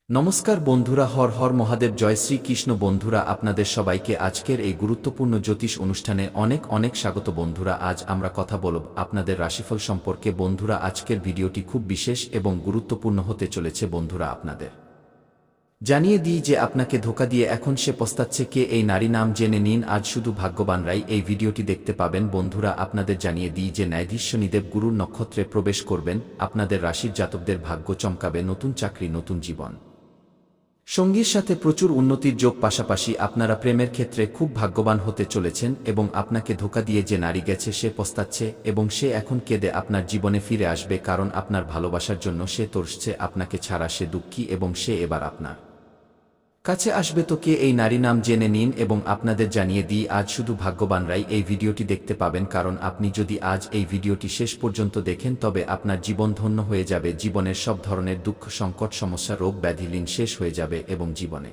নমস্কার বন্ধুরা, হর হর মহাদেব, জয় শ্রীকৃষ্ণ। বন্ধুরা, আপনাদের সবাইকে আজকের এই গুরুত্বপূর্ণ জ্যোতিষ অনুষ্ঠানে অনেক অনেক স্বাগত। বন্ধুরা, আজ আমরা কথা বলব আপনাদের রাশিফল সম্পর্কে। বন্ধুরা, আজকের ভিডিওটি খুব বিশেষ এবং গুরুত্বপূর্ণ হতে চলেছে। বন্ধুরা, আপনাদের জানিয়ে দিই যে আপনাকে ধোঁকা দিয়ে এখন সে পস্তাচ্ছে কে, এই নারী নাম জেনে নিন। আজ শুধু ভাগ্যবানরাই এই ভিডিওটি দেখতে পাবেন। বন্ধুরা, আপনাদের জানিয়ে দিই যে ন্যায়াধীশ শনিদেব গুরুর নক্ষত্রে প্রবেশ করবেন। আপনাদের রাশির জাতকদের ভাগ্য চমকাবে, নতুন চাকরি, নতুন জীবন সঙ্গীর সাথে প্রচুর উন্নতির যোগ। পাশাপাশি আপনারা প্রেমের ক্ষেত্রে খুব ভাগ্যবান হতে চলেছেন এবং আপনাকে ধোঁকা দিয়ে যে নারী গেছে সে পস্তাচ্ছে এবং সে এখন কেঁদে আপনার জীবনে ফিরে আসবে, কারণ আপনার ভালোবাসার জন্য সে তরসছে। আপনাকে ছাড়া সে দুঃখী এবং সে এবার আপনার কাছে আসবে। তো কে এই নারী নাম জেনে নিন এবং আপনাদের জানিয়ে দিই আজ শুধু ভাগ্যবানরাই এই ভিডিওটি দেখতে পাবেন, কারণ আপনি যদি আজ এই ভিডিওটি শেষ পর্যন্ত দেখেন তবে আপনার জীবন ধন্য হয়ে যাবে। জীবনের সব ধরনের দুঃখ, সংকট, সমস্যা, রোগ ব্যাধি, লীন শেষ হয়ে যাবে এবং জীবনে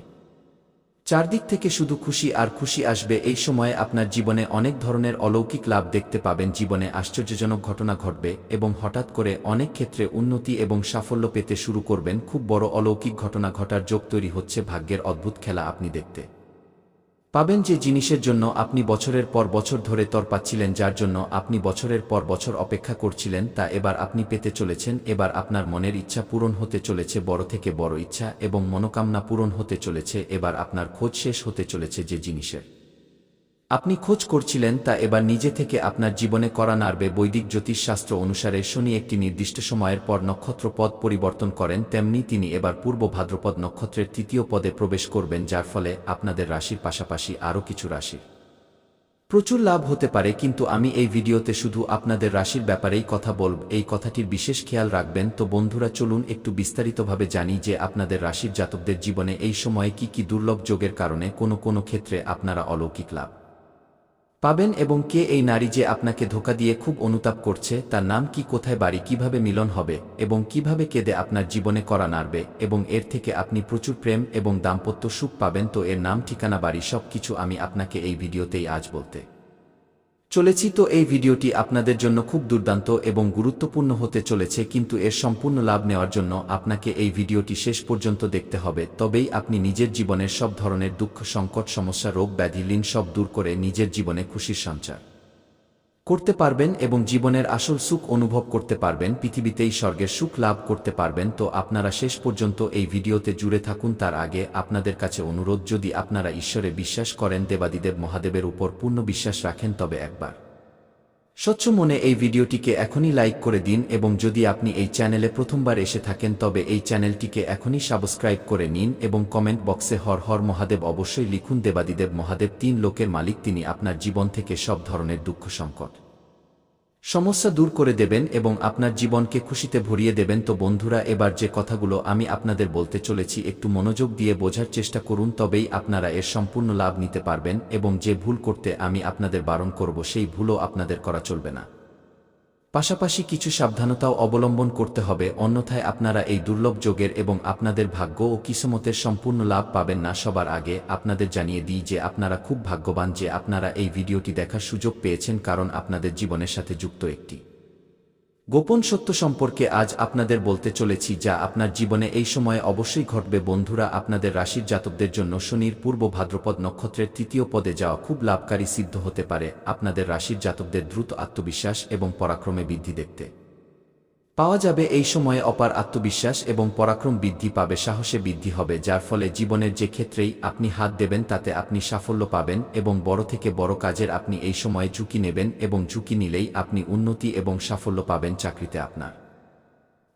চারদিক থেকে শুধু খুশি আর খুশি আসবে। এই সময়ে আপনার জীবনে অনেক ধরনের অলৌকিক লাভ দেখতে পাবেন। জীবনে আশ্চর্যজনক ঘটনা ঘটবে এবং হঠাৎ করে অনেক ক্ষেত্রে উন্নতি এবং সাফল্য পেতে শুরু করবেন। খুব বড় অলৌকিক ঘটনা ঘটার যোগ তৈরি হচ্ছে। ভাগ্যের অদ্ভুত খেলা আপনি দেখতে পাবেন। যে জিনিসের জন্য আপনি বছরের পর বছর ধরে তরপাচ্ছিলেন, যার জন্য আপনি বছরের পর বছর অপেক্ষা করছিলেন, তা এবার আপনি পেতে চলেছেন। এবার আপনার মনের ইচ্ছা পূরণ হতে চলেছে, বড় থেকে বড় ইচ্ছা এবং মনোকামনা পূরণ হতে চলেছে। এবার আপনার খোঁজ শেষ হতে চলেছে। যে জিনিসের আপনি খোঁজ করছিলেন তা এবার নিজে থেকে আপনার জীবনে করা নাড়বে। বৈদিক জ্যোতিষশাস্ত্র অনুসারে শনি একটি নির্দিষ্ট সময়ের পর নক্ষত্র পদ পরিবর্তন করেন, তেমনি তিনি এবার পূর্ব ভাদ্রপদ নক্ষত্রের তৃতীয় পদে প্রবেশ করবেন, যার ফলে আপনাদের রাশির পাশাপাশি আরও কিছু রাশির প্রচুর লাভ হতে পারে। কিন্তু আমি এই ভিডিওতে শুধু আপনাদের রাশির ব্যাপারেই কথা বলব, এই কথাটির বিশেষ খেয়াল রাখবেন। তো বন্ধুরা, চলুন একটু বিস্তারিতভাবে জানি যে আপনাদের রাশির জাতকদের জীবনে এই সময়ে কি কি দুর্লভ যোগের কারণে কোনো ক্ষেত্রে আপনারা অলৌকিক লাভ পাবেন এবং কে এই নারী যে আপনাকে ধোঁকা দিয়ে খুব অনুতাপ করছে, তার নাম কি, কোথায় বাড়ি, কিভাবে মিলন হবে এবং কিভাবে কেঁদে আপনার জীবনে করা নাড়বে এবং এর থেকে আপনি প্রচুর প্রেম এবং দাম্পত্য সুখ পাবেন। তো এর নাম, ঠিকানা, বাড়ি সব কিছু আমি আপনাকে এই ভিডিওতেই আজ বলতে চলেছি। তো এই ভিডিওটি আপনাদের জন্য খুব দুর্দান্ত এবং গুরুত্বপূর্ণ হতে চলেছে, কিন্তু এর সম্পূর্ণ লাভ নেওয়ার জন্য আপনাকে এই ভিডিওটি শেষ পর্যন্ত দেখতে হবে। তবেই আপনি নিজের জীবনের সব ধরনের দুঃখ, সংকট, সমস্যা, রোগ ব্যাধি, লীন সব দূর করে নিজের জীবনে খুশির সঞ্চার করতে পারবেন এবং জীবনের আসল সুখ অনুভব করতে পারবেন। পৃথিবীতেই স্বর্গের সুখ লাভ করতে পারবেন। তো আপনারা শেষ পর্যন্ত এই ভিডিওতে জুড়ে থাকুন। তার আগে আপনাদের কাছে অনুরোধ, যদি আপনারা ঈশ্বরে বিশ্বাস করেন, দেবাদিদেব মহাদেবের উপর পূর্ণ বিশ্বাস রাখেন, তবে একবার স্বচ্ছ মনে এই ভিডিওটিকে এখনই লাইক করে দিন এবং যদি আপনি এই চ্যানেলে প্রথমবার এসে থাকেন তবে এই চ্যানেলটিকে এখনই সাবস্ক্রাইব করে নিন এবং কমেন্ট বক্সে হর হর মহাদেব অবশ্যই লিখুন। দেবাদিদেব মহাদেব তিন লোকের মালিক, তিনি আপনার জীবন থেকে সব ধরনের দুঃখ, সংকট, সমস্যা দূর করে দেবেন এবং আপনার জীবনকে খুশিতে ভরিয়ে দেবেন। তো বন্ধুরা, এবার যে কথাগুলো আমি আপনাদের বলতে চলেছি একটু মনোযোগ দিয়ে বোঝার চেষ্টা করুন, তবেই আপনারা এর সম্পূর্ণ লাভ নিতে পারবেন এবং যে ভুল করতে আমি আপনাদের বারণ করব সেই ভুলও আপনাদের করা চলবে না। পাশাপাশি কিছু সাবধানতাও অবলম্বন করতে হবে, অন্যথায় আপনারা এই দুর্লভ যোগের এবং আপনাদের ভাগ্য ও কিসমতের সম্পূর্ণ লাভ পাবেন না। সবার আগে আপনাদের জানিয়ে দিই যে আপনারা খুব ভাগ্যবান যে আপনারা এই ভিডিওটি দেখার সুযোগ পেয়েছেন, কারণ আপনাদের জীবনের সাথে যুক্ত একটি গোপন সত্য সম্পর্কে আজ আপনাদের বলতে চলেছি, যা আপনার জীবনে এই সময়ে অবশ্যই ঘটবে। বন্ধুরা, আপনাদের রাশির জাতকদের জন্য শনির পূর্ব ভাদ্রপদ নক্ষত্রের তৃতীয় পদে যাওয়া খুব লাভকারী সিদ্ধ হতে পারে। আপনাদের রাশির জাতকদের দ্রুত আত্মবিশ্বাস এবং পরাক্রমে বৃদ্ধি দেখতে পাওয়া যাবে। এই সময়ে অপার আত্মবিশ্বাস এবং পরাক্রম বৃদ্ধি পাবে, সাহসে বৃদ্ধি হবে, যার ফলে জীবনের যে ক্ষেত্রেই আপনি হাত দেবেন তাতে আপনি সাফল্য পাবেন এবং বড় থেকে বড় কাজের আপনি এই সময়ে ঝুঁকি নেবেন এবং ঝুঁকি নিলেই আপনি উন্নতি এবং সাফল্য পাবেন। চাকরিতে আপনার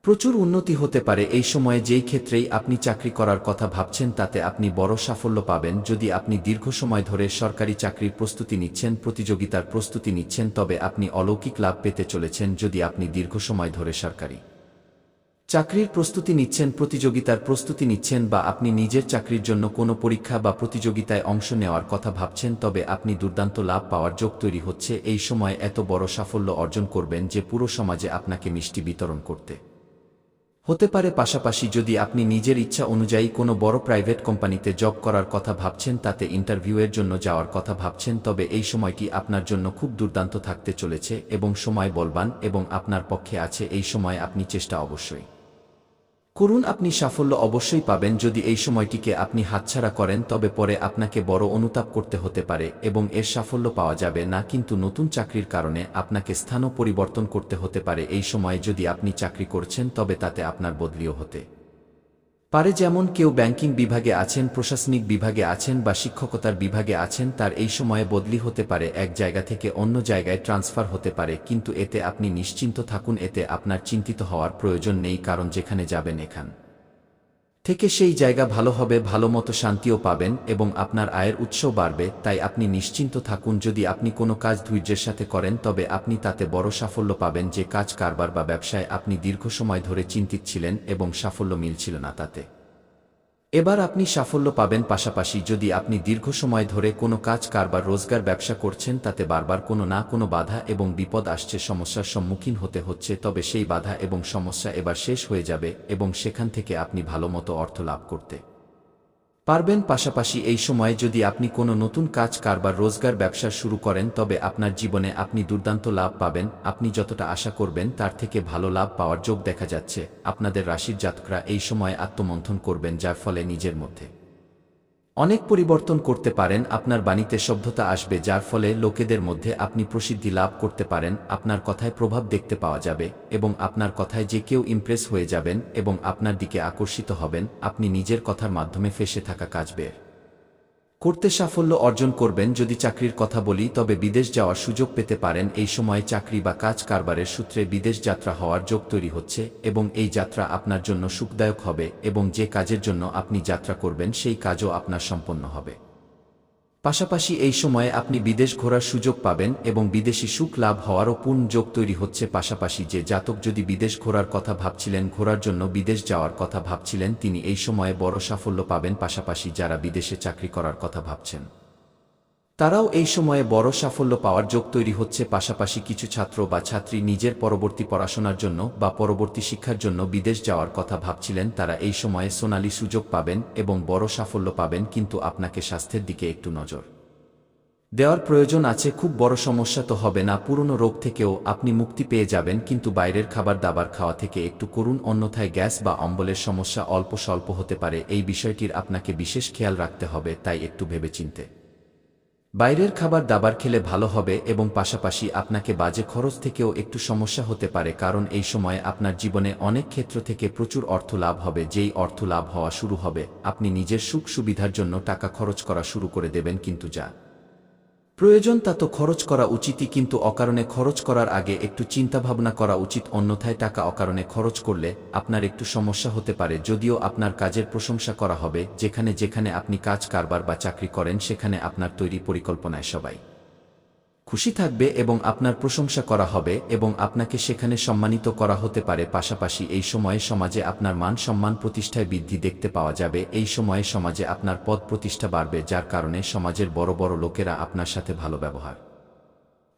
প্রচুর উন্নতি হতে পারে। এই সময়ে যেই ক্ষেত্রেই আপনি চাকরি করার কথা ভাবছেন তাতে আপনি বড় সাফল্য পাবেন। যদি আপনি দীর্ঘ সময় ধরে সরকারি চাকরির প্রস্তুতি নিচ্ছেন, প্রতিযোগিতার প্রস্তুতি নিচ্ছেন, তবে আপনি অলৌকিক লাভ পেতে চলেছেন। যদি আপনি দীর্ঘ সময় ধরে সরকারি চাকরির প্রস্তুতি নিচ্ছেন, প্রতিযোগিতার প্রস্তুতি নিচ্ছেন বা আপনি নিজের চাকরির জন্য কোনো পরীক্ষা বা প্রতিযোগিতায় অংশ নেওয়ার কথা ভাবছেন, তবে আপনি দুর্দান্ত লাভ পাওয়ার যোগ তৈরি হচ্ছে। এই সময় এত বড় সাফল্য অর্জন করবেন যে পুরো সমাজে আপনাকে মিষ্টি বিতরণ করতে হতে পারে। পাশাপাশি যদি আপনি নিজের ইচ্ছা অনুযায়ী কোনো বড় প্রাইভেট কোম্পানিতে জব করার কথা ভাবছেন, তাতে ইন্টারভিউয়ের জন্য যাওয়ার কথা ভাবছেন, তবে এই সময়টি আপনার জন্য খুব দুর্দান্ত থাকতে চলেছে এবং সময় বলবান এবং আপনার পক্ষে আছে। এই সময় আপনি চেষ্টা অবশ্যই করুন। আপনি সাফল্য অবশ্যই পাবেন। যদি এই সময়টিকে আপনি হাতছাড়া করেন তবে পরে আপনাকে বড় অনুতাপ করতে হতে পারে এবং এর সাফল্য পাওয়া যাবে না। কিন্তু নতুন চাকরির কারণে আপনাকে স্থানও পরিবর্তন করতে হতে পারে। এই সময়ে যদি আপনি চাকরি করছেন তবে তাতে আপনার বদলিও হতে পারে। যেমন কেউ ব্যাংকিং বিভাগে আছেন, প্রশাসনিক বিভাগে আছেন বা শিক্ষকতার বিভাগে আছেন, তার এই সময়ে বদলি হতে পারে, এক জায়গা থেকে অন্য জায়গায় ট্রান্সফার হতে পারে। কিন্তু এতে আপনি নিশ্চিন্ত থাকুন, এতে আপনার চিন্তিত হওয়ার প্রয়োজন নেই, কারণ যেখানে যাবেন এখান থেকে সেই জায়গা ভালো হবে, ভালোমতো শান্তিও পাবেন এবং আপনার আয়ের উৎসও বাড়বে। তাই আপনি নিশ্চিন্ত থাকুন। যদি আপনি কোনো কাজ ধৈর্যের সাথে করেন তবে আপনি তাতে বড় সাফল্য পাবেন। যে কাজ, কারবার বা ব্যবসায় আপনি দীর্ঘ সময় ধরে চিন্তিত ছিলেন এবং সাফল্য মিলছিল না, তাতে এবার আপনি সাফল্য পাবেন। পাশাপাশি যদি আপনি দীর্ঘ সময় ধরে কোনো কাজ, কারবার, রোজগার, ব্যবসা করছেন, তাতে বারবার কোনো না কোনো বাধা এবং বিপদ আসছে, সমস্যার সম্মুখীন হতে হচ্ছে, তবে সেই বাধা এবং সমস্যা এবার শেষ হয়ে যাবে এবং সেখান থেকে আপনি ভালোমতো অর্থ লাভ করতে পারবেন। পাশাপাশি এই সময়ে যদি আপনি কোনো নতুন কাজ, কারবার, রোজগার, ব্যবসা শুরু করেন তবে আপনার জীবনে আপনি দুর্দান্ত লাভ পাবেন। আপনি যতটা আশা করবেন তার থেকে ভালো লাভ পাওয়ার যোগ দেখা যাচ্ছে। আপনাদের রাশির জাতকরা এই সময়ে আত্মমন্থন করবেন, যার ফলে নিজের মধ্যে অনেক পরিবর্তন করতে পারেন। আপনার বাণীতে সভ্যতা আসবে, যার ফলে লোকেদের মধ্যে আপনি প্রসিদ্ধি লাভ করতে পারেন। আপনার কথায় প্রভাব দেখতে পাওয়া যাবে এবং আপনার কথায় যে কেউ ইমপ্রেস হয়ে যাবেন এবং আপনার দিকে আকর্ষিত হবেন। আপনি নিজের কথার মাধ্যমে ফেঁসে থাকা কাজ বের করতে সাফল্য অর্জন করবেন। যদি চাকরির কথা বলি তবে বিদেশ যাওয়ার সুযোগ পেতে পারেন। এই সময়ে চাকরি বা কাজ, কারবারের সূত্রে বিদেশ যাত্রা হওয়ার যোগ তৈরি হচ্ছে এবং এই যাত্রা আপনার জন্য সুখদায়ক হবে এবং যে কাজের জন্য আপনি যাত্রা করবেন সেই কাজও আপনার সম্পন্ন হবে। পাশাপাশি এই সময়ে আপনি বিদেশ ঘোরার সুযোগ পাবেন এবং বিদেশি সুখ লাভ হওয়ারও পূর্ণ যোগ তৈরি হচ্ছে। পাশাপাশি যে জাতক যদি বিদেশ ঘোরার কথা ভাবছিলেন, ঘোরার জন্য বিদেশ যাওয়ার কথা ভাবছিলেন, তিনি এই সময়ে বড় সাফল্য পাবেন। পাশাপাশি যারা বিদেশে চাকরি করার কথা ভাবছেন তারাও এই সময়ে বড় সাফল্য পাওয়ার যোগ তৈরি হচ্ছে। পাশাপাশি কিছু ছাত্র বা ছাত্রী নিজের পরবর্তী পড়াশোনার জন্য বা পরবর্তী শিক্ষার জন্য বিদেশ যাওয়ার কথা ভাবছিলেন, তারা এই সময়ে সোনালী সুযোগ পাবেন এবং বড় সাফল্য পাবেন। কিন্তু আপনাকে স্বাস্থ্যের দিকে একটু নজর দেওয়ার প্রয়োজন আছে। খুব বড় সমস্যা তো হবে না, পুরনো রোগ থেকেও আপনি মুক্তি পেয়ে যাবেন, কিন্তু বাইরের খাবার দাবার খাওয়া থেকে একটু করুন, অন্যথায় গ্যাস বা অম্বলের সমস্যা অল্প স্বল্প হতে পারে। এই বিষয়টির আপনাকে বিশেষ খেয়াল রাখতে হবে, তাই একটু ভেবেচিন্তে বাইরের খাবার দাবার খেলে ভালো হবে এবং পাশাপাশি আপনাকে বাজে খরচ থেকেও একটু সমস্যা হতে পারে, কারণ এই সময়ে আপনার জীবনে অনেক ক্ষেত্র থেকে প্রচুর অর্থ লাভ হবে। যেই অর্থ লাভ হওয়া শুরু হবে, আপনি নিজের সুখ সুবিধার জন্য টাকা খরচ করা শুরু করে দেবেন। কিন্তু যা প্রয়োজন তা তো খরচ করা উচিতই, কিন্তু অকারণে খরচ করার আগে একটু চিন্তাভাবনা করা উচিত, অন্যথায় টাকা অকারণে খরচ করলে আপনার একটু সমস্যা হতে পারে। যদিও আপনার কাজের প্রশংসা করা হবে, যেখানে যেখানে আপনি কাজ, কারবার বা চাকরি করেন সেখানে আপনার তৈরি পরিকল্পনায় সবাই খুশি থাকবে এবং আপনার প্রশংসা করা হবে এবং আপনাকে সেখানে সম্মানিত করা হতে পারে। পাশাপাশি এই সময়ে সমাজে আপনার মান সম্মান প্রতিষ্ঠায় বৃদ্ধি দেখতে পাওয়া যাবে। এই সময়ে সমাজে আপনার পদ প্রতিষ্ঠা বাড়বে, যার কারণে সমাজের বড় বড় লোকেরা আপনার সাথে ভালো ব্যবহার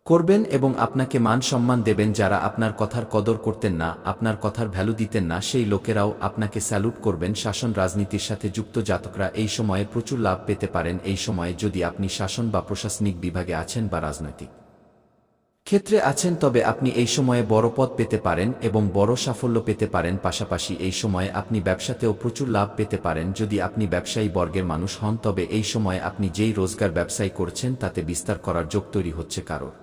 করবেন এবং আপনাকে মান সম্মান দেবেন। যারা আপনার কথার কদর করতেন না, আপনার কথার ভ্যালু দিতেন না, সেই লোকেরাও আপনাকে স্যালুট করবেন। শাসন রাজনীতির সাথে যুক্ত জাতকরা এই সময়ে প্রচুর লাভ পেতে পারেন। এই সময়ে যদি আপনি শাসন বা প্রশাসনিক বিভাগে আছেন বা রাজনৈতিক ক্ষেত্রে আছেন তবে আপনি এই সময়ে বড় পদ পেতে পারেন এবং বড় সাফল্য পেতে পারেন। পাশাপাশি এই সময়ে আপনি ব্যবসাতেও প্রচুর লাভ পেতে পারেন। যদি আপনি ব্যবসায়ী বর্গের মানুষ হন তবে এই সময়ে আপনি যেই রোজগার ব্যবসায় করছেন তাতে বিস্তার করার যোগ তৈরি হচ্ছে। কারণ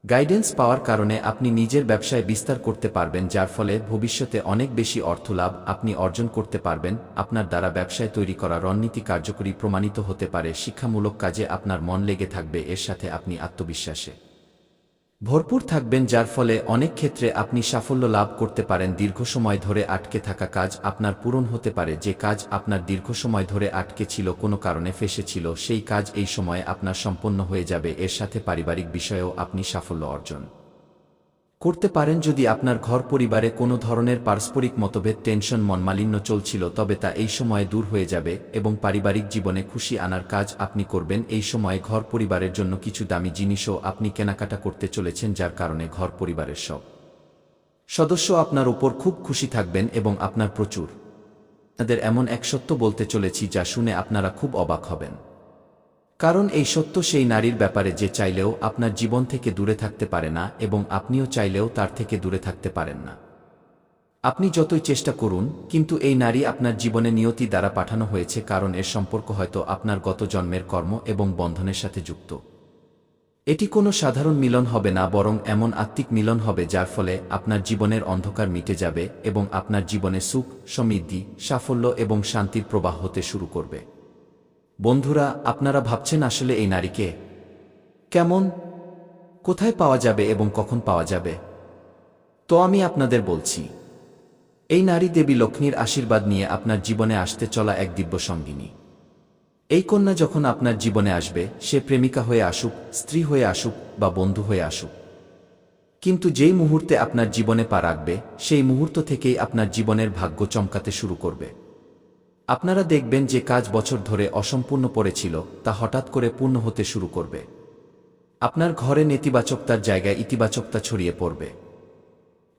গাইডেন্স পাওয়ার কারণে আপনি নিজের ব্যবসায় বিস্তার করতে পারবেন, যার ফলে ভবিষ্যতে অনেক বেশি অর্থ লাভ আপনি অর্জন করতে পারবেন। আপনার দ্বারা ব্যবসায় তৈরি করা রণনীতি কার্যকরী প্রমাণিত হতে পারে। শিক্ষামূলক কাজে আপনার মন লেগে থাকবে, এর সাথে আপনি আত্মবিশ্বাসে ভরপুর থাকবেন, যার ফলে অনেক ক্ষেত্রে আপনি সাফল্য লাভ করতে পারেন। দীর্ঘ সময় ধরে আটকে থাকা কাজ আপনার পূরণ হতে পারে। যে কাজ আপনার দীর্ঘ সময় ধরে আটকে ছিল, কোনো কারণে ফেঁসেছিল, সেই কাজ এই সময়ে আপনার সম্পন্ন হয়ে যাবে। এর সাথে পারিবারিক বিষয়েও আপনি সাফল্য অর্জন করতে পারেন। যদি আপনার ঘর পরিবারে কোনো ধরনের পারস্পরিক মতভেদ, টেনশন, মনমালিন্য চলছিল তবে তা এই সময়ে দূর হয়ে যাবে এবং পারিবারিক জীবনে খুশি আনার কাজ আপনি করবেন। এই সময়ে ঘর পরিবারের জন্য কিছু দামি জিনিসও আপনি কেনাকাটা করতে চলেছেন, যার কারণে ঘর পরিবারের সব সদস্য আপনার উপর খুব খুশি থাকবেন এবং আপনার প্রচুর তাদের এমন এক সত্য বলতে চলেছি যা শুনে আপনারা খুব অবাক হবেন। কারণ এই সত্য সেই নারীর ব্যাপারে যে চাইলেও আপনার জীবন থেকে দূরে থাকতে পারে না এবং আপনিও চাইলেও তার থেকে দূরে থাকতে পারেন না। আপনি যতই চেষ্টা করুন, কিন্তু এই নারী আপনার জীবনে নিয়তি দ্বারা পাঠানো হয়েছে, কারণ এর সম্পর্ক হয়তো আপনার গত জন্মের কর্ম এবং বন্ধনের সাথে যুক্ত। এটি কোনো সাধারণ মিলন হবে না, বরং এমন আত্মিক মিলন হবে যার ফলে আপনার জীবনের অন্ধকার মিটে যাবে এবং আপনার জীবনে সুখ, সমৃদ্ধি, সাফল্য এবং শান্তির প্রবাহ হতে শুরু করবে। বন্ধুরা, আপনারা ভাবছেন আসলে এই নারীকে কেমন, কোথায় পাওয়া যাবে এবং কখন পাওয়া যাবে? তো আমি আপনাদের বলছি, এই নারী দেবী লক্ষ্মীর আশীর্বাদ নিয়ে আপনার জীবনে আসতে চলা এক দিব্য সঙ্গিনী। এই কন্যা যখন আপনার জীবনে আসবে, সে প্রেমিকা হয়ে আসুক, স্ত্রী হয়ে আসুক বা বন্ধু হয়ে আসুক, কিন্তু যেই মুহূর্তে আপনার জীবনে পা রাখবে, সেই মুহূর্ত থেকেই আপনার জীবনের ভাগ্য চমকাতে শুরু করবে। আপনারা দেখবেন যে কাজ বছর ধরে অসম্পূর্ণ পড়েছিল, তা হঠাৎ করে পূর্ণ হতে শুরু করবে। আপনার ঘরে নেতিবাচকতার জায়গায় ইতিবাচকতা ছড়িয়ে পড়বে।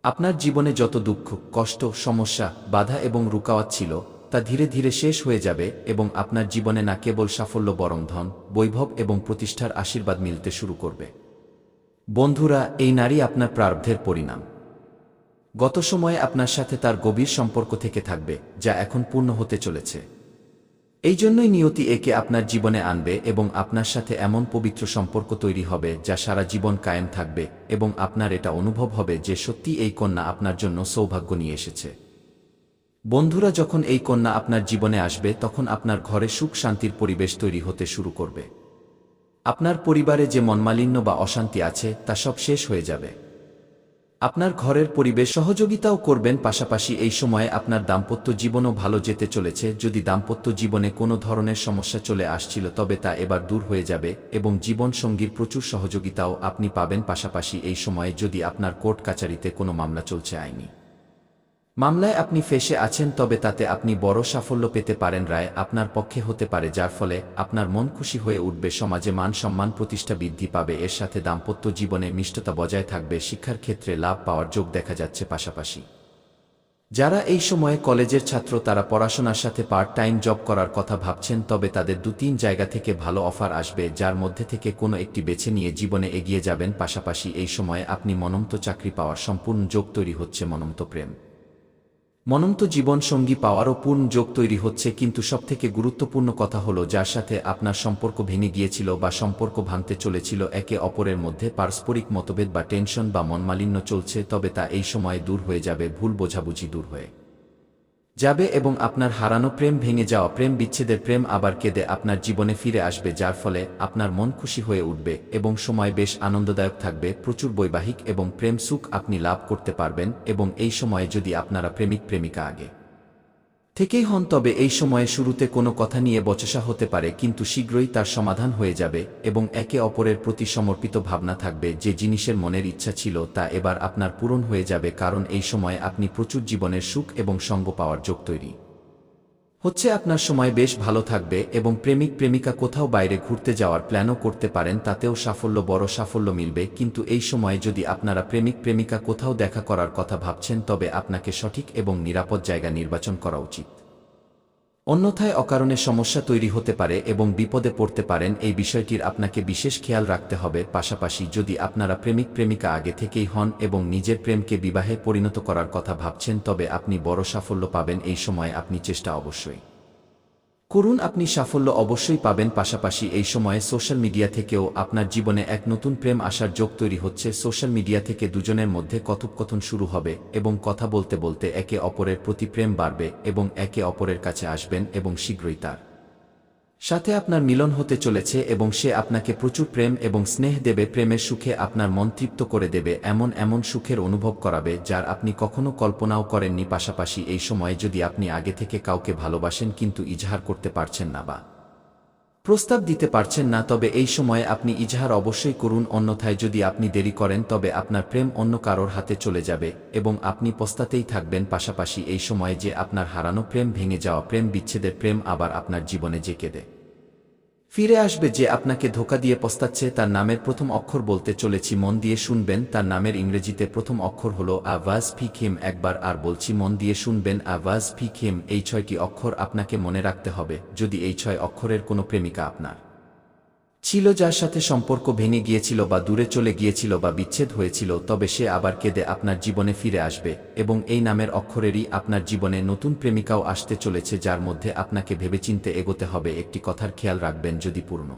আপনার জীবনে যত দুঃখ, কষ্ট, সমস্যা, বাধা এবং রুকাওয়াত ছিল, তা ধীরে ধীরে শেষ হয়ে যাবে এবং আপনার জীবনে না কেবল সাফল্য বরং ধন, বৈভব এবং প্রতিষ্ঠার আশীর্বাদ মিলতে শুরু করবে। বন্ধুরা, এই নারী আপনার প্রারব্ধের পরিণাম। গত সময়ে আপনার সাথে তার গভীর সম্পর্ক থেকে থাকবে, যা এখন পূর্ণ হতে চলেছে। এই জন্যই নিয়তি একে আপনার জীবনে আনবে এবং আপনার সাথে এমন পবিত্র সম্পর্ক তৈরি হবে যা সারা জীবন কায়েম থাকবে এবং আপনার এটা অনুভব হবে যে সত্যি এই কন্যা আপনার জন্য সৌভাগ্য নিয়ে এসেছে। বন্ধুরা, যখন এই কন্যা আপনার জীবনে আসবে, তখন আপনার ঘরে সুখ শান্তির পরিবেশ তৈরি হতে শুরু করবে। আপনার পরিবারে যে মনমালিন্য বা অশান্তি আছে, তা সব শেষ হয়ে যাবে। আপনার ঘরের পরিবেশ সহযোগিতাও করবেন। পাশাপাশি এই সময়ে আপনার দাম্পত্য জীবনও ভালো যেতে চলেছে। যদি দাম্পত্য জীবনে কোনো ধরনের সমস্যা চলে আসছিল, তবে তা এবার দূর হয়ে যাবে এবং জীবন সঙ্গীর প্রচুর সহযোগিতাও আপনি পাবেন। পাশাপাশি এই সময়ে যদি আপনার কোর্ট কাচারিতে কোনো মামলা চলছে, আইনি মামলায় আপনি ফেঁসে আছেন, তবে তাতে আপনি বড় সাফল্য পেতে পারেন। রায় আপনার পক্ষে হতে পারে, যার ফলে আপনার মন খুশি হয়ে উঠবে। সমাজে মান সম্মান প্রতিষ্ঠা বৃদ্ধি পাবে। এর সাথে দাম্পত্য জীবনে মিষ্টতা বজায় থাকবে। শিক্ষার ক্ষেত্রে লাভ পাওয়ার যোগ দেখা যাচ্ছে। পাশাপাশি যারা এই সময়ে কলেজের ছাত্র, তারা পড়াশোনার সাথে পার্ট টাইম জব করার কথা ভাবছেন, তবে তাদের 2-3 জায়গা থেকে ভালো অফার আসবে, যার মধ্যে থেকে কোনো একটি বেছে নিয়ে জীবনে এগিয়ে যাবেন। পাশাপাশি এই সময়ে আপনি মনমতো চাকরি পাওয়ার সম্পূর্ণ যোগ তৈরি হচ্ছে। মনমতো প্রেম, মনমতো জীবন সঙ্গী পাওয়ারও পূর্ণ যোগ তৈরি হচ্ছে। কিন্তু সবথেকে গুরুত্বপূর্ণ কথা হলো, যার সাথে আপনার সম্পর্ক ভেঙে গিয়েছিল বা সম্পর্ক ভাঙতে চলেছিল, একে অপরের মধ্যে পারস্পরিক মতভেদ বা টেনশন বা মনমালিন্য চলছে, তবে তা এই সময়ে দূর হয়ে যাবে। ভুল বোঝাবুঝি দূর হয়ে যাবে এবং আপনার হারানো প্রেম, ভেঙে যাওয়া প্রেম, বিচ্ছেদের প্রেম আবার কেঁদে আপনার জীবনে ফিরে আসবে, যার ফলে আপনার মন খুশি হয়ে উঠবে এবং সময় বেশ আনন্দদায়ক থাকবে। প্রচুর বৈবাহিক এবং প্রেম সুখ আপনি লাভ করতে পারবেন এবং এই সময়ে যদি আপনারা প্রেমিক প্রেমিকা আগে থেকেই হন, তবে এই সময়ে শুরুতে কোনো কথা নিয়ে বচসা হতে পারে, কিন্তু শীঘ্রই তার সমাধান হয়ে যাবে এবং একে অপরের প্রতি সমর্পিত ভাবনা থাকবে। যে জিনিসের মনের ইচ্ছা ছিল, তা এবার আপনার পূরণ হয়ে যাবে, কারণ এই সময়ে আপনি প্রচুর জীবনের সুখ এবং সঙ্গ পাওয়ার যোগ তৈরি হচ্ছে। আপনার সময় বেশ ভালো থাকবে এবং প্রেমিক প্রেমিকা কোথাও বাইরে ঘুরতে যাওয়ার প্ল্যানও করতে পারেন, তাতেও সাফল্য, বড় সাফল্য মিলবে। কিন্তু এই সময়ে যদি আপনারা প্রেমিক প্রেমিকা কোথাও দেখা করার কথা ভাবছেন, তবে আপনাকে সঠিক এবং নিরাপদ জায়গা নির্বাচন করা উচিত। অন্যথায় অকারণে সমস্যা তৈরি হতে পারে এবং বিপদে পড়তে পারেন। এই বিষয়টির আপনাকে বিশেষ খেয়াল রাখতে হবে। পাশাপাশি যদি আপনারা প্রেমিক প্রেমিকা আগে থেকেই হন এবং নিজের প্রেমকে বিবাহে পরিণত করার কথা ভাবছেন, তবে আপনি বড় সাফল্য পাবেন। এই সময়ে আপনি চেষ্টা অবশ্যই করুন, আপনি সাফল্য অবশ্যই পাবেন। পাশাপাশি এই সময়ে সোশ্যাল মিডিয়া থেকেও আপনার জীবনে এক নতুন প্রেম আসার যোগ তৈরি হচ্ছে। সোশ্যাল মিডিয়া থেকে দুজনের মধ্যে কথোপকথন শুরু হবে এবং কথা বলতে বলতে একে অপরের প্রতি প্রেম বাড়বে এবং একে অপরের কাছে আসবেন এবং শীঘ্রই তার সাথে আপনার মিলন হতে চলেছে এবং সে আপনাকে প্রচুর প্রেম এবং স্নেহ দেবে। প্রেমের সুখে আপনার মন তৃপ্ত করে দেবে, এমন এমন সুখের অনুভব করাবে যার আপনি কখনো কল্পনাও করেননি। পাশাপাশি এই সময়ে যদি আপনি আগে থেকে কাউকে ভালোবাসেন কিন্তু ইজহার করতে পারছেন না বা প্রস্তাব দিতে পারছেন না, তবে এই সময়ে আপনি ইজহার অবশ্যই করুন। অন্যথায় যদি আপনি দেরি করেন, তবে আপনার প্রেম অন্য কারোর হাতে চলে যাবে এবং আপনি পস্তাতেই থাকবেন। পাশাপাশি এই সময়ে যে আপনার হারানো প্রেম, ভেঙে যাওয়া প্রেম, বিচ্ছেদের প্রেম আবার আপনার জীবনে যে কেঁদে ফিরে আসবে, যে আপনাকে ধোঁকা দিয়ে পস্তাচ্ছে, তার নামের প্রথম অক্ষর বলতে চলেছি, মন দিয়ে শুনবেন। তার নামের ইংরেজিতে প্রথম অক্ষর হলো আ ওয়াজ পিক হিম। একবার আর বলছি, মন দিয়ে শুনবেন, আ ওয়াজ পিক হিম। এই 6টি অক্ষর আপনাকে মনে রাখতে হবে। যদি এই 6 অক্ষরের কোনো প্রেমিকা আপনার ছিল, যার সাথে সম্পর্ক ভেঙে গিয়েছিল বা দূরে চলে গিয়েছিল বা বিচ্ছেদ হয়েছিল, তবে সে আবার কেঁদে আপনার জীবনে ফিরে আসবে এবং এই নামের অক্ষরেরই আপনার জীবনে নতুন প্রেমিকাও আসতে চলেছে, যার মধ্যে আপনাকে ভেবেচিন্তে এগোতে হবে। একটি কথার খেয়াল রাখবেন, যদি পূর্ণ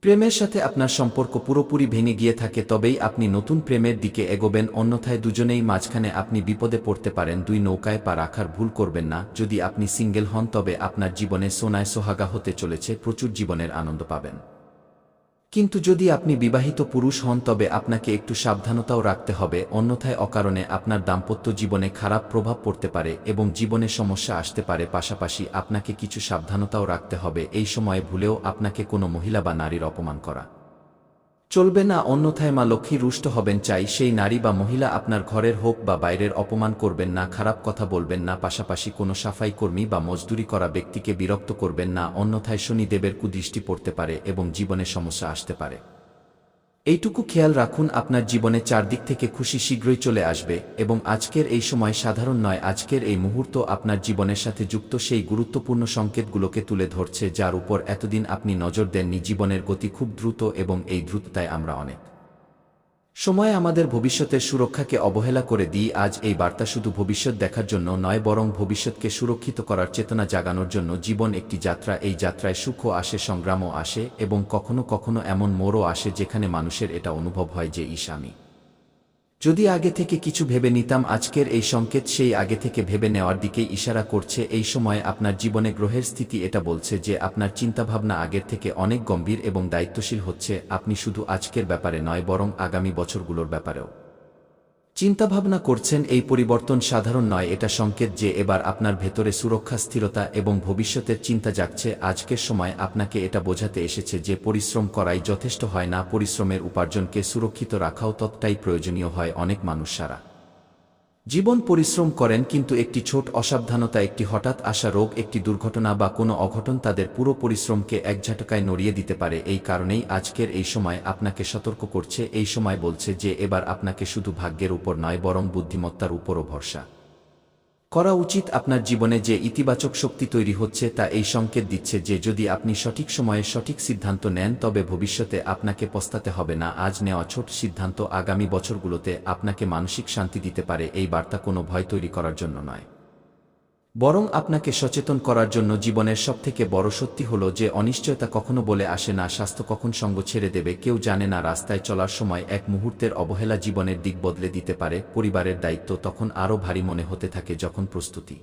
প্রেমের সাথে আপনার সম্পর্ক পুরোপুরি ভেঙে গিয়ে থাকে তবেই আপনি নতুন প্রেমের দিকে এগোবেন, অন্যথায় দুজনেই মাঝখানে আপনি বিপদে পড়তে পারেন। দুই নৌকায় পা রাখার ভুল করবেন না। যদি আপনি সিঙ্গেল হন তবে আপনার জীবনে সোনায় সোহাগা হতে চলেছে, প্রচুর জীবনের আনন্দ পাবেন। কিন্তু যদি আপনি বিবাহিত পুরুষ হন তবে আপনাকে একটু সাবধানতাও রাখতে হবে, অন্যথায় অকারণে আপনার দাম্পত্য জীবনে খারাপ প্রভাব পড়তে পারে এবং জীবনে সমস্যা আসতে পারে। পাশাপাশি আপনাকে কিছু সাবধানতাও রাখতে হবে, এই সময়ে ভুলেও আপনাকে কোনো মহিলা বা নারীর অপমান করা চলবে না, অন্যথায় মা লক্ষ্মী রুষ্ট হবেন। চাই সেই নারী বা মহিলা আপনার ঘরের হোক বা বাইরের অপমান করবেন না, খারাপ কথা বলবেন না। পাশাপাশি কোনো সাফাই কর্মী বা মজদুরি করা ব্যক্তিকে বিরক্ত করবেন না, অন্যথায় শনিদেবের কুদৃষ্টি পড়তে পারে এবং জীবনে সমস্যা আসতে পারে। এইটুকু খেয়াল রাখুন, আপনার জীবনে চারদিক থেকে খুশি শীঘ্রই চলে আসবে এবং আজকের এই সময় সাধারণ নয়। আজকের এই মুহূর্ত আপনার জীবনের সাথে যুক্ত সেই গুরুত্বপূর্ণ সংকেতগুলোকে তুলে ধরছে যার উপর এতদিন আপনি নজর দেননি। জীবনের গতি খুব দ্রুত এবং এই দ্রুততায় আমরা অনেক সময় আমাদের ভবিষ্যতের সুরক্ষাকে অবহেলা করে দিই। আজ এই বার্তা শুধু ভবিষ্যৎ দেখার জন্য নয়, বরং ভবিষ্যৎকে সুরক্ষিত করার চেতনা জাগানোর জন্য। জীবন একটি যাত্রা, এই যাত্রায় সুখও আসে, সংগ্রামও আসে এবং কখনো কখনো এমন মোড়ও আসে যেখানে মানুষের এটা অনুভব হয় যে আমি যদি আগে থেকে কিছু ভেবে নিতাম। আজকের এই সংকেত সেই আগে থেকে ভেবে নেওয়ার দিকেই ইশারা করছে। এই সময়ে আপনার জীবনে গ্রহের স্থিতি এটা বলছে যে আপনার চিন্তাভাবনা আগের থেকে অনেক গম্ভীর এবং দায়িত্বশীল হচ্ছে। আপনি শুধু আজকের ব্যাপারে নয়, বরং আগামী বছরগুলোর ব্যাপারেও চিন্তাভাবনা করছেন। এই পরিবর্তন সাধারণ নয়, এটা সংকেত যে এবার আপনার ভেতরে সুরক্ষা, স্থিরতা এবং ভবিষ্যতের চিন্তা জাগছে। আজকের সময় আপনাকে এটা বোঝাতে এসেছে যে পরিশ্রম করাই যথেষ্ট হয় না, পরিশ্রমের উপার্জনকে সুরক্ষিত রাখাও ততটাই প্রয়োজনীয় হয়। অনেক মানুষ সারা জীবন পরিশ্রম করেন, কিন্তু একটি ছোট অসাবধানতা, একটি হঠাৎ আসা রোগ, একটি দুর্ঘটনা বা কোনো অঘটন তাদের পুরো পরিশ্রমকে এক ঝাটকায় নড়িয়ে দিতে পারে। এই কারণেই আজকের এই সময় আপনাকে সতর্ক করছে। এই সময় বলছে যে এবার আপনাকে শুধু ভাগ্যের উপর নয়, বরং বুদ্ধিমত্তার উপরও ভরসা করা উচিত। আপনার জীবনে যে ইতিবাচক শক্তি তৈরি হচ্ছে তা এই সংকেত দিচ্ছে যে যদি আপনি সঠিক সময়ে সঠিক সিদ্ধান্ত নেন তবে ভবিষ্যতে আপনাকে পস্তাতে হবে না। আজ নেওয়া ছোট সিদ্ধান্ত আগামী বছরগুলোতে আপনাকে মানসিক শান্তি দিতে পারে। এই বার্তা কোনো ভয় তৈরি করার জন্য নয়, বরং আপনাকে সচেতন করার জন্য। জীবনের সবথেকে বড় সত্যি হলো যে অনিশ্চয়তা কখনো বলে আসে না। স্বাস্থ্য কখন সঙ্গ ছেড়ে দেবে কেউ জানে না। রাস্তায় চলার সময় এক মুহূর্তের অবহেলা জীবনের দিক বদলে দিতে পারে। পরিবারের দায়িত্ব তখন আরও ভারী মনে হতে থাকে যখন প্রস্তুতি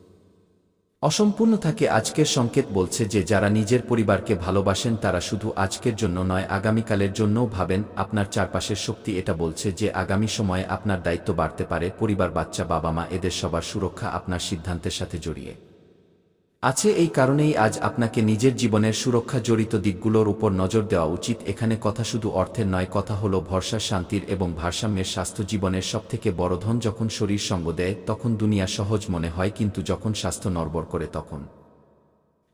অসম্পূর্ণ থাকে। আজকের সংকেত বলছে যে যারা নিজের পরিবারকে ভালোবাসেন তারা শুধু আজকের জন্য নয়, আগামীকালের জন্যও ভাবেন। আপনার চারপাশের শক্তি এটা বলছে যে আগামী সময়ে আপনার দায়িত্ব বাড়তে পারে। পরিবার, বাচ্চা, বাবা মা, এদের সবার সুরক্ষা আপনার সিদ্ধান্তের সাথে জড়িয়ে আছে। এই কারণেই আজ আপনাকে নিজের জীবনের সুরক্ষা জড়িত দিকগুলোর উপর নজর দেওয়া উচিত। এখানে কথা শুধু অর্থের নয়, কথা হলো ভরসা, শান্তির এবং ভারসাম্যের। স্বাস্থ্য জীবনের সবথেকে বড় ধন। যখন শরীর সঙ্গ দেয় তখন দুনিয়া সহজ মনে হয়, কিন্তু যখন স্বাস্থ্য নড়বড় করে তখন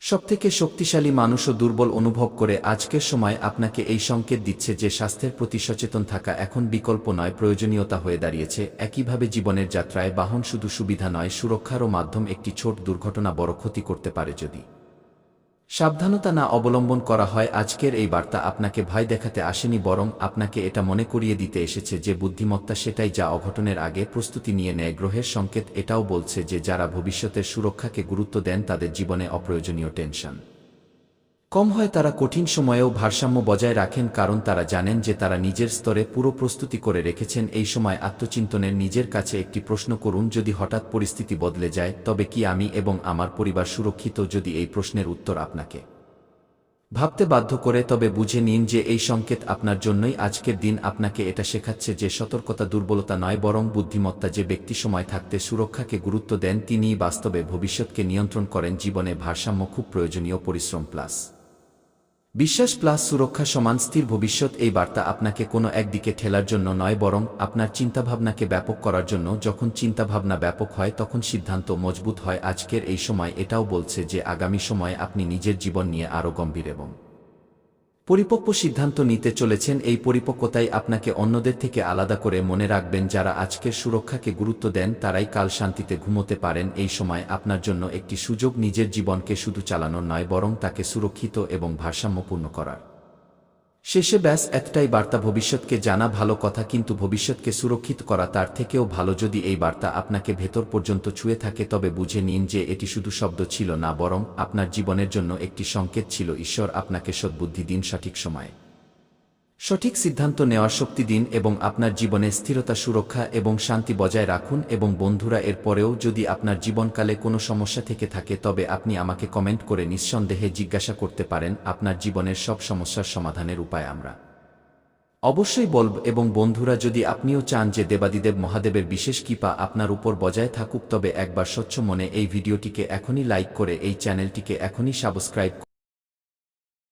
সবথেকে শক্তিশালী মানুষও দুর্বল অনুভব করে। আজকের সময় আপনাকে এই সংকেত দিচ্ছে যে স্বাস্থ্যের প্রতি সচেতন থাকা এখন বিকল্প নয়, প্রয়োজনীয়তা হয়ে দাঁড়িয়েছে। একইভাবে জীবনের যাত্রায় বাহন শুধু সুবিধা নয়, সুরক্ষারও মাধ্যম। একটি ছোট দুর্ঘটনা বড় ক্ষতি করতে পারে যদি সাবধানতা না অবলম্বন করা হয়। আজকের এই বার্তা আপনাকে ভয় দেখাতে আসেনি, বরং আপনাকে এটা মনে করিয়ে দিতে এসেছে যে বুদ্ধিমত্তা সেটাই যা অঘটনের আগে প্রস্তুতি নিয়ে নেয়। গ্রহের সংকেত এটাও বলছে যে যারা ভবিষ্যতের সুরক্ষাকে গুরুত্ব দেন তাদের জীবনে অপ্রয়োজনীয় টেনশন কম হয়। তারা কঠিন সময়েও ভারসাম্য বজায় রাখেন, কারণ তারা জানেন যে তারা নিজের স্তরে পুরো প্রস্তুতি করে রেখেছেন। এই সময় আত্মচিন্তনের নিজের কাছে একটি প্রশ্ন করুন, যদি হঠাৎ পরিস্থিতি বদলে যায় তবে কি আমি এবং আমার পরিবার সুরক্ষিত? যদি এই প্রশ্নের উত্তর আপনাকে ভাবতে বাধ্য করে তবে বুঝে নিন যে এই সংকেত আপনার জন্যই। আজকের দিন আপনাকে এটা শেখাচ্ছে যে সতর্কতা দুর্বলতা নয়, বরং বুদ্ধিমত্তা। যে ব্যক্তি সময় থাকতে সুরক্ষাকে গুরুত্ব দেন তিনিই বাস্তবে ভবিষ্যৎকে নিয়ন্ত্রণ করেন। জীবনে ভারসাম্য খুব প্রয়োজনীয়। পরিশ্রম প্লাস বিশ্বাস প্লাস সুরক্ষা সমান স্থির ভবিষ্যৎ। এই বার্তা আপনাকে কোনো একদিকে ঠেলার জন্য নয়, বরং আপনার চিন্তাভাবনাকে ব্যাপক করার জন্য। যখন চিন্তাভাবনা ব্যাপক হয় তখন সিদ্ধান্ত মজবুত হয়। আজকের এই সময় এটাও বলছে যে আগামী সময়ে আপনি নিজের জীবন নিয়ে আরও গম্ভীর এবং পরিপক্ব সিদ্ধান্ত নিতে চলেছেন। এই পরিপক্বতাই আপনাকে অন্যদের থেকে আলাদা করে। মনে রাখবেন, যারা আজকের সুরক্ষাকে গুরুত্ব দেন তারাই কাল শান্তিতে ঘুমোতে পারেন। এই সময় আপনার জন্য একটি সুযোগ নিজের জীবনকে শুধু চালানোর নয়, বরং তাকে সুরক্ষিত এবং ভারসাম্যপূর্ণ করার। শেষে ব্যাস একটাই বার্তা, ভবিষ্যৎকে জানা ভালো কথা, কিন্তু ভবিষ্যৎকে সুরক্ষিত করা তার থেকেও ভালো। যদি এই বার্তা আপনাকে ভেতর পর্যন্ত ছুঁয়ে থাকে তবে বুঝে নিন যে এটি শুধু শব্দ ছিল না, বরং আপনার জীবনের জন্য একটি সংকেত ছিল। ঈশ্বর আপনাকে সদ্বুদ্ধি দিন, সঠিক সময়ে সঠিক সিদ্ধান্ত নেওয়ার শক্তি দিন এবং আপনার জীবনে স্থিরতা, সুরক্ষা এবং শান্তি বজায় রাখুন। এবং বন্ধুরা, এর পরেও যদি আপনার জীবনকালে কোনো সমস্যা থেকে থাকে তবে আপনি আমাকে কমেন্ট করে নিঃসন্দেহে জিজ্ঞাসা করতে পারেন। আপনার জীবনের সব সমস্যার সমাধানের উপায় আমরা অবশ্যই বলব। এবং বন্ধুরা, যদি আপনিও চান যে দেবাদিদেব মহাদেবের বিশেষ কৃপা আপনার উপর বজায় থাকুক তবে একবার স্বচ্ছ মনে এই ভিডিওটিকে এখনই লাইক করে এই চ্যানেলটিকে এখনই সাবস্ক্রাইব